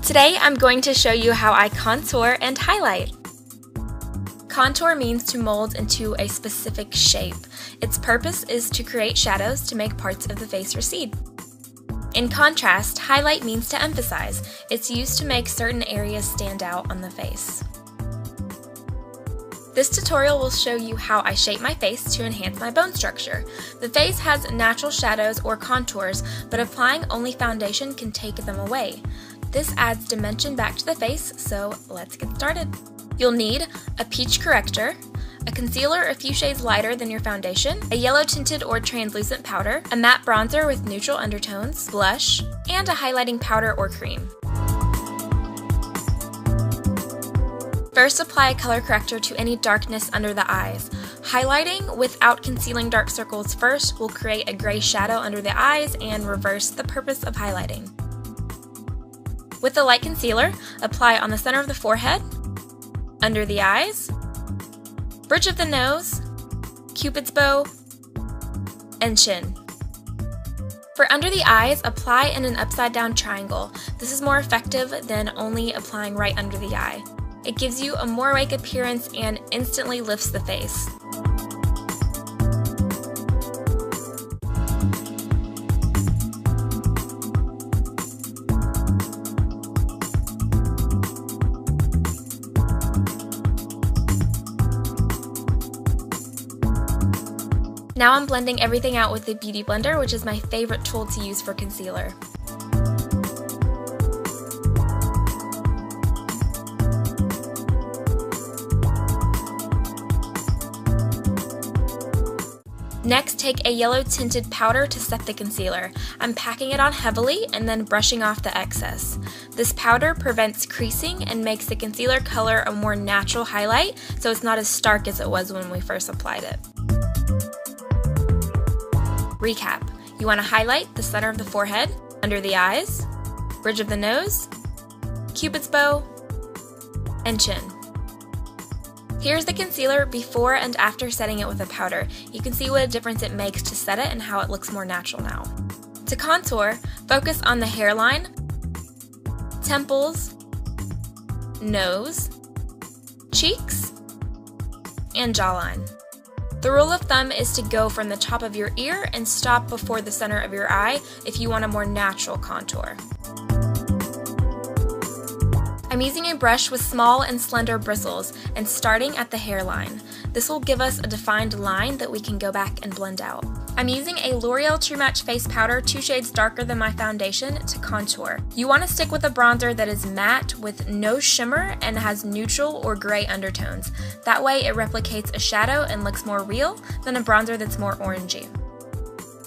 Today I'm going to show you how I contour and highlight. Contour means to mold into a specific shape. Its purpose is to create shadows to make parts of the face recede. In contrast, highlight means to emphasize. It's used to make certain areas stand out on the face. This tutorial will show you how I shape my face to enhance my bone structure. The face has natural shadows or contours, but applying only foundation can take them away. This adds dimension back to the face, so let's get started. You'll need a peach corrector, a concealer a few shades lighter than your foundation, a yellow tinted or translucent powder, a matte bronzer with neutral undertones, blush, and a highlighting powder or cream. First, apply a color corrector to any darkness under the eyes. Highlighting without concealing dark circles first will create a gray shadow under the eyes and reverse the purpose of highlighting. With the light concealer, apply on the center of the forehead, under the eyes, bridge of the nose, cupid's bow, and chin. For under the eyes, apply in an upside down triangle. This is more effective than only applying right under the eye. It gives you a more awake appearance and instantly lifts the face. Now I'm blending everything out with the Beauty Blender, which is my favorite tool to use for concealer. Next, take a yellow tinted powder to set the concealer. I'm packing it on heavily and then brushing off the excess. This powder prevents creasing and makes the concealer color a more natural highlight, so it's not as stark as it was when we first applied it. Recap. You want to highlight the center of the forehead, under the eyes, bridge of the nose, cupid's bow, and chin. Here's the concealer before and after setting it with a powder. You can see what a difference it makes to set it and how it looks more natural now. To contour, focus on the hairline, temples, nose, cheeks, and jawline. The rule of thumb is to go from the top of your ear and stop before the center of your eye if you want a more natural contour. I'm using a brush with small and slender bristles and starting at the hairline. This will give us a defined line that we can go back and blend out. I'm using a L'Oreal True Match Face Powder 2 shades darker than my foundation to contour. You want to stick with a bronzer that is matte with no shimmer and has neutral or gray undertones. That way it replicates a shadow and looks more real than a bronzer that's more orangey.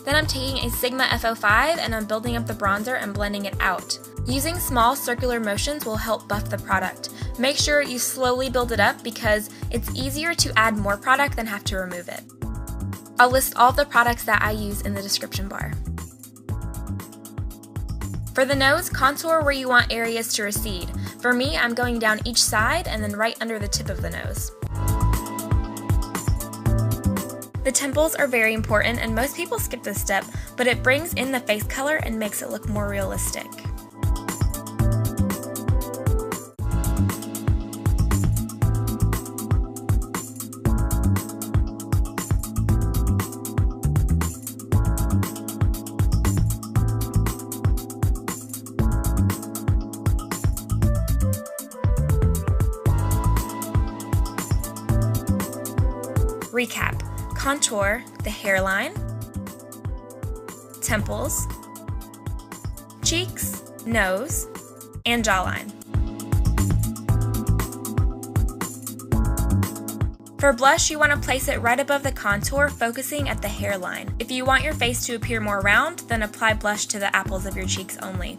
Then I'm taking a Sigma F05 and I'm building up the bronzer and blending it out. Using small circular motions will help buff the product. Make sure you slowly build it up because it's easier to add more product than have to remove it. I'll list all the products that I use in the description bar. For the nose, contour where you want areas to recede. For me, I'm going down each side and then right under the tip of the nose. The temples are very important and most people skip this step, but it brings in the face color and makes it look more realistic. Recap. Contour the hairline, temples, cheeks, nose, and jawline. For blush, you want to place it right above the contour, focusing at the hairline. If you want your face to appear more round, then apply blush to the apples of your cheeks only.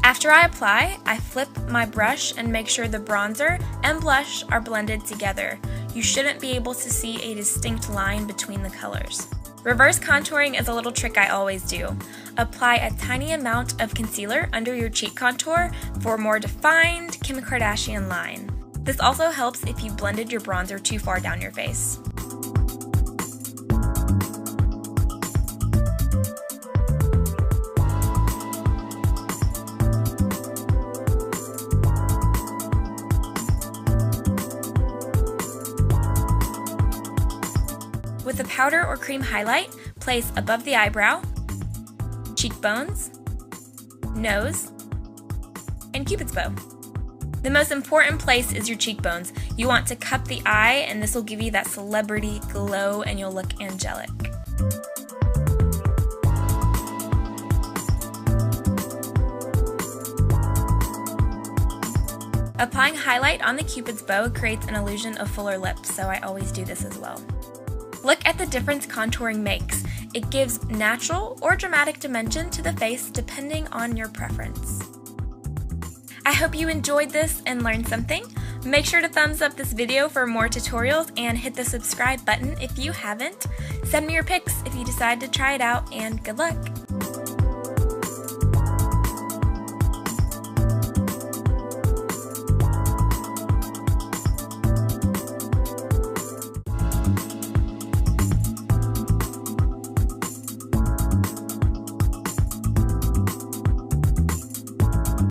After I apply, I flip my brush and make sure the bronzer and blush are blended together. You shouldn't be able to see a distinct line between the colors. Reverse contouring is a little trick I always do. Apply a tiny amount of concealer under your cheek contour for a more defined Kim Kardashian line. This also helps if you blended your bronzer too far down your face. powder or cream highlight, place above the eyebrow, cheekbones, nose, and Cupid's bow. The most important place is your cheekbones. You want to cup the eye, and this will give you that celebrity glow and you'll look angelic. Applying highlight on the Cupid's bow creates an illusion of fuller lips, so I always do this as well. Look at the difference contouring makes. It gives natural or dramatic dimension to the face depending on your preference. I hope you enjoyed this and learned something. Make sure to thumbs up this video for more tutorials and hit the subscribe button if you haven't. Send me your pics if you decide to try it out, and good luck!